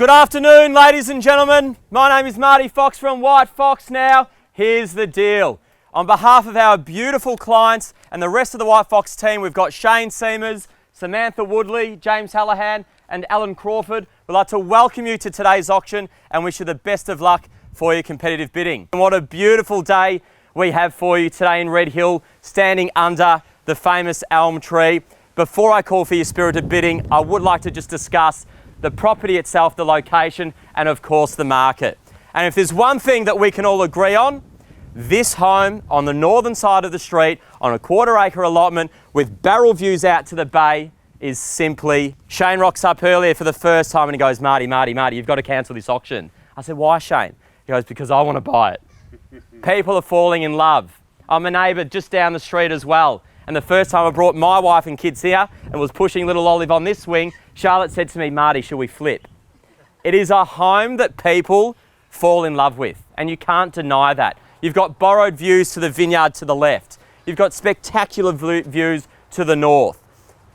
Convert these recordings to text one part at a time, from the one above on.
Good afternoon, ladies and gentlemen. My name is Marty Fox from White Fox. Now, here's the deal. On behalf of our beautiful clients and the rest of the White Fox team, we've got Shane Seamers, Samantha Woodley, James Hallahan and Alan Crawford. We'd like to welcome you to today's auction and wish you the best of luck for your competitive bidding. And what a beautiful day we have for you today in Red Hill, standing under the famous elm tree. Before I call for your spirited bidding, I would like to just discuss the property itself, the location, and of course the market. And if there's one thing that we can all agree on, this home on the northern side of the street on a quarter-acre allotment with barrel views out to the bay is simply... Shane rocks up earlier for the first time and he goes, Marty, you've got to cancel this auction. I said, why, Shane? He goes, because I want to buy it. People are falling in love. I'm a neighbour just down the street as well. And the first time I brought my wife and kids here and was pushing little Olive on this swing, Charlotte said to me, Marty, shall we flip? It is a home that people fall in love with, and you can't deny that. You've got borrowed views to the vineyard to the left. You've got spectacular views to the north.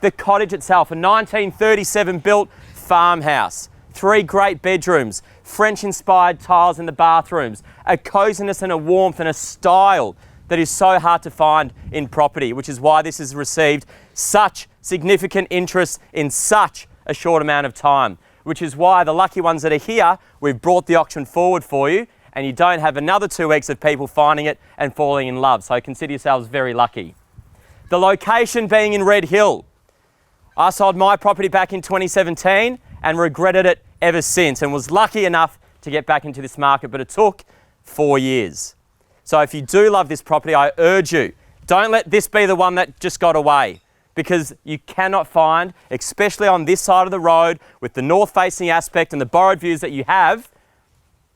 The cottage itself, a 1937 built farmhouse, 3 great bedrooms, French-inspired tiles in the bathrooms, a coziness and a warmth and a style that is so hard to find in property, which is why this has received such significant interest in such a short amount of time, which is why the lucky ones that are here, we've brought the auction forward for you, and you don't have another 2 weeks of people finding it and falling in love. So consider yourselves very lucky. The location being in Red Hill. I sold my property back in 2017 and regretted it ever since, and was lucky enough to get back into this market, but it took 4 years. So if you do love this property, I urge you, don't let this be the one that just got away, because you cannot find, especially on this side of the road with the north-facing aspect and the borrowed views that you have,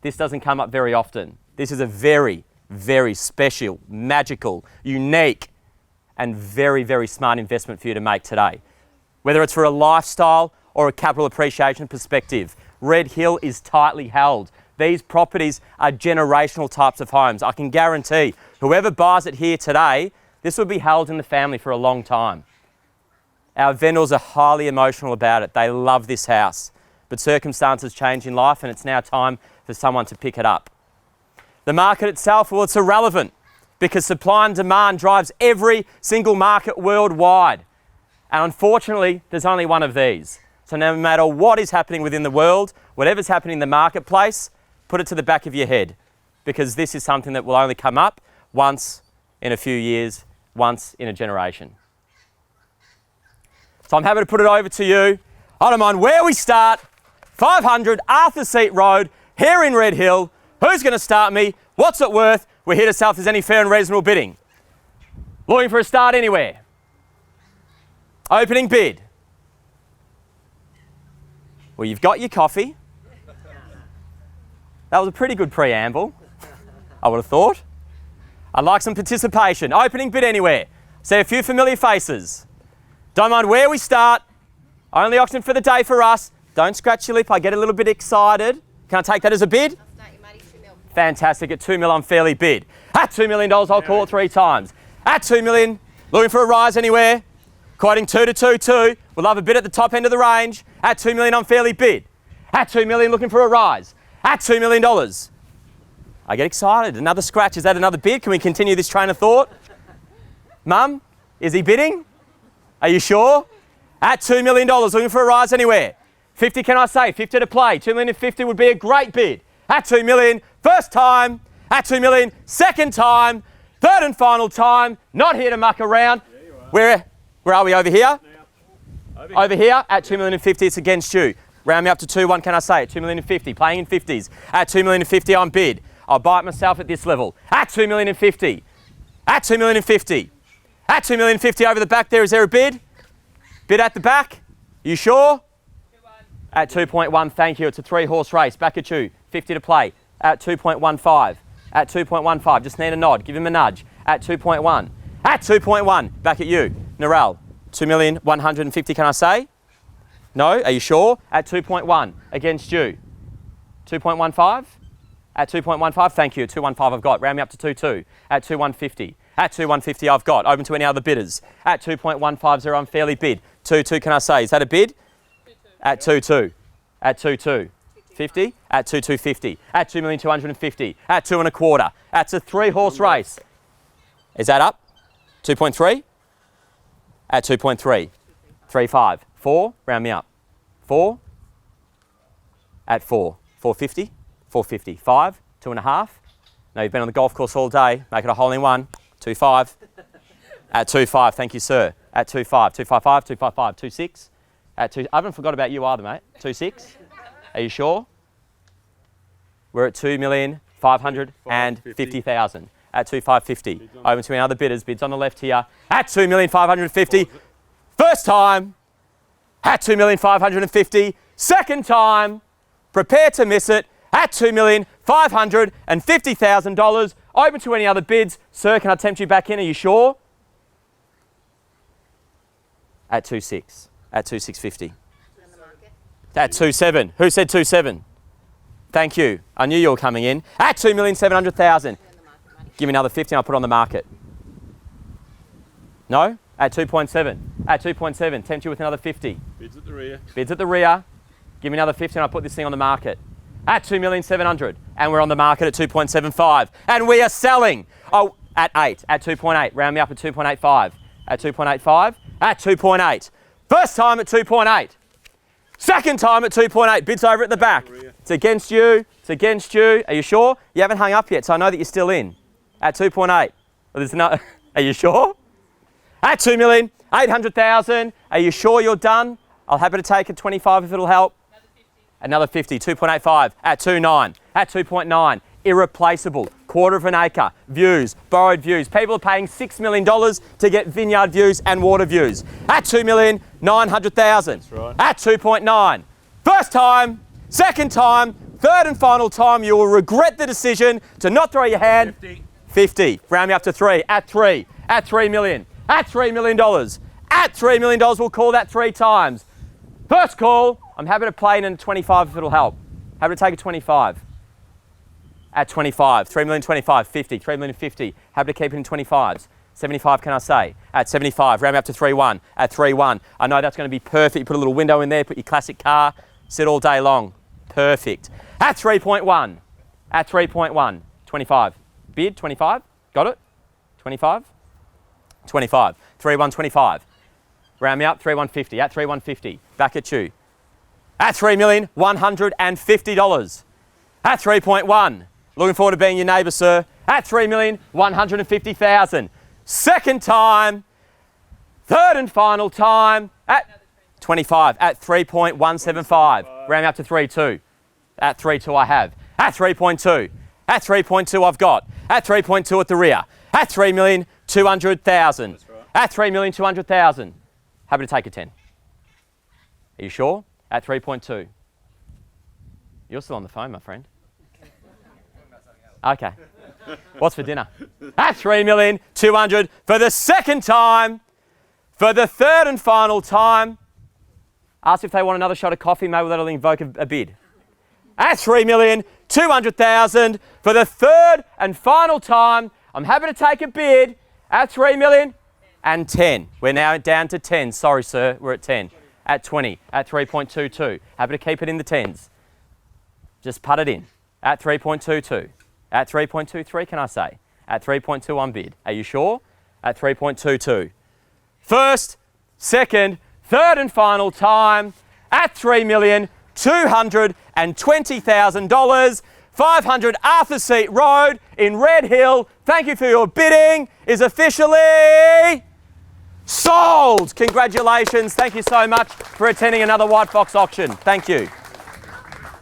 this doesn't come up very often. This is a very, very special, magical, unique and very, very smart investment for you to make today. Whether it's for a lifestyle or a capital appreciation perspective, Red Hill is tightly held. These properties are generational types of homes. I can guarantee whoever buys it here today, this will be held in the family for a long time. Our vendors are highly emotional about it. They love this house, but circumstances change in life and it's now time for someone to pick it up. The market itself, well, it's irrelevant because supply and demand drives every single market worldwide. And unfortunately, there's only one of these. So no matter what is happening within the world, whatever's happening in the marketplace, put it to the back of your head, because this is something that will only come up once in a few years, once in a generation. So I'm happy to put it over to you. I don't mind where we start. 500 Arthur Seat Road, here in Red Hill. Who's going to start me? What's it worth? We're here to sell if there's any fair and reasonable bidding. Looking for a start anywhere. Opening bid. Well, you've got your coffee. That was a pretty good preamble, I would have thought. I'd like some participation. Opening bid anywhere. See a few familiar faces. Don't mind where we start. Only auction for the day for us. Don't scratch your lip. I get a little bit excited. Can I take that as a bid? I'll start you, Marty. 2 mil. Fantastic. At 2 mil, I'm fairly bid. At $2 million, I'll call it 3 times. At 2 million, looking for a rise anywhere. Quoting 2 to 2, 2. We'll have a bid at the top end of the range. At 2 million, I'm fairly bid. At 2 million, looking for a rise. At $2 million. I get excited. Another scratch. Is that another bid? Can we continue this train of thought? Mum, is he bidding? Are you sure? At $2 million, looking for a rise anywhere. 50, can I say? 50 to play. 2 million and 50 would be a great bid. At 2 million, first time. At 2 million, second time. Third and final time. Not here to muck around. Where are we over here? Over here at 2 million and 50, it's against you. Round me up to 2-1, can I say it? 2 million and 50, playing in 50s. At 2 million and 50, I'm bid. I'll buy it myself at this level. At 2 million and 50. At 2 million and 50. At 2 million and 50 over the back there, is there a bid? Bid at the back? You sure? 2-1. At 2.1, thank you. It's a 3-horse race. Back at you. 50 to play. At 2.15. At 2.15, just need a nod. Give him a nudge. At 2.1. At 2.1, back at you. Narelle, 2,150,000, can I say? No, are you sure? At 2.1, against you. 2.15? At 2.15, thank you. 2.15 I've got. Round me up to 2.2. At 2.150. At 2.150 I've got. Open to any other bidders. At 2.150 I'm fairly bid. 2.2 can I say? Is that a bid? 2.2. At 2.2. At 2.2. 50 at 2,250, at 2,250,000, at 2 1/4. That's a 3-horse race. Is that up? 2.3? At 2.3. 3.5. 4, round me up. 4 at 4. 450, 450. 5, 2.5. No, you've been on the golf course all day. Make it a hole in one. 2.5. At 2.5, thank you, sir. At 2.5, 2.55, 2.55, 2.6. At 2. I haven't forgot about you either, mate. 2.6. Are you sure? We're at 2,550,000 at 2,550. Over to any other bidders. Bids on the left here at 2,550,000. First time at 2,550,000. Second time, prepare to miss it at $2,550,000. Open to any other bids. Sir, can I tempt you back in? Are you sure? At 2.6. At 2,650. At 2.7. Who said 2.7? Thank you. I knew you were coming in. At 2,700,000. Give me another 50 and I'll put it on the market. No? At 2.7. At 2.7. Tempt you with another 50. Bids at the rear. Bids at the rear. Give me another 50 and I'll put this thing on the market. At 2,700,000. And we're on the market at 2.75. And we are selling. Oh, at 8. At 2.8. Round me up at 2.85. At 2.85. At 2.8. First time at 2.8. Second time at 2.8. Bids over at the back. It's against you. It's against you. Are you sure? You haven't hung up yet, so I know that you're still in. At 2.8. Well, there's no. Are you sure? At 2,800,000. Are you sure you're done? I'll happy to take a 25 if it'll help. Another 50. 2.85. At 2.9. At 2.9. Irreplaceable. Quarter of an acre. Views. Borrowed views. People are paying $6 million to get vineyard views and water views. At 2,900,000. That's right. At 2.9. First time. Second time. Third and final time. You will regret the decision to not throw your hand. 50. 50. Round me up to 3. At 3. At 3 million. At $3 million. At $3 million. We'll call that 3 times. First call. I'm happy to play in a 25 if it'll help. Happy to take a 25. At 25. 3 million 25. 50. 3 million 50. Happy to keep it in 25s. 75 can I say? At 75. Round me up to 3.1. At 3.1. I know that's going to be perfect. You put a little window in there. Put your classic car. Sit all day long. Perfect. At 3.1. At 3.1. 25. Bid, 25. Got it? 25. 25. 3.125. Round me up, 3.150. At 3.150. Back at you. At $3,150. At 3.1. Looking forward to being your neighbour, sir. At $3,150,000. Second time. Third and final time. At 25. At 3.175. Round me up to 3.2. At 3.2 I have. At 3.2. At 3.2 I've got. At 3.2 at the rear. At 3,200,000. At 3,200,000. Happy to take a 10. Are you sure? At 3.2. You're still on the phone, my friend. Okay. What's for dinner? At 3,200,000 for the second time. For the third and final time. Ask if they want another shot of coffee. Maybe that'll invoke a bid. At 3,200,000 for the third and final time. I'm happy to take a bid at 3,010,000. We're now down to 10. Sorry, sir. We're at 10. At 20. At 3.22. Happy to keep it in the 10s. Just put it in. At 3.22. At 3.23, can I say? At 3.2 on bid. Are you sure? At 3.22. First, second, third and final time at $3,220,000. 500 Arthur Seat Road in Red Hill. Thank you for your bidding. Is officially sold. Congratulations. Thank you so much for attending another White Fox auction. Thank you.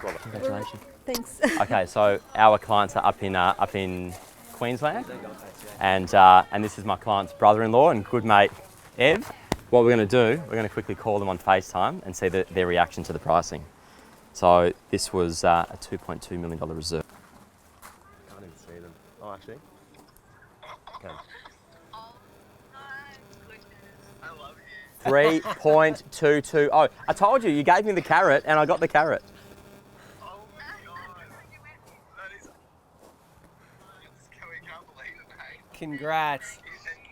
Congratulations. Thanks. Okay, so our clients are up in Queensland, and this is my client's brother-in-law and good mate Ev. What we're going to do, we're going to quickly call them on FaceTime and see their reaction to the pricing. So this was a $2.2 million reserve. I can't even see them. Oh, actually. Okay. Oh my goodness, I love you. 3.220. Oh, I told you, you gave me the carrot and I got the carrot. Oh my god. That is... I can't believe it, mate. Congrats. Thank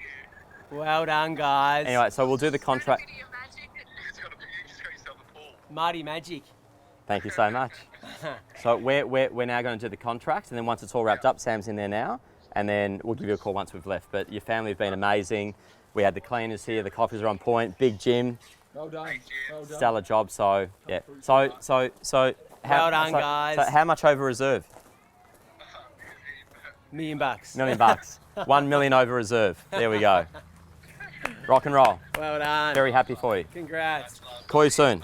you. Well done, guys. Anyway, so we'll do the contract. You just got yourself a pool. Marty Magic. Thank you so much. So we're now going to do the contract, and then once it's all wrapped up, Sam's in there now, and then we'll give you a call once we've left. But your family have been amazing. We had the cleaners here, the coffees are on point, big gym, Well done. Well done. stellar job. So yeah, so Well done, guys. So how much over reserve? $1 million bucks. $1 million. 1 million over reserve. There we go. Rock and roll. Well done. Very happy for you. Congrats. Call you soon.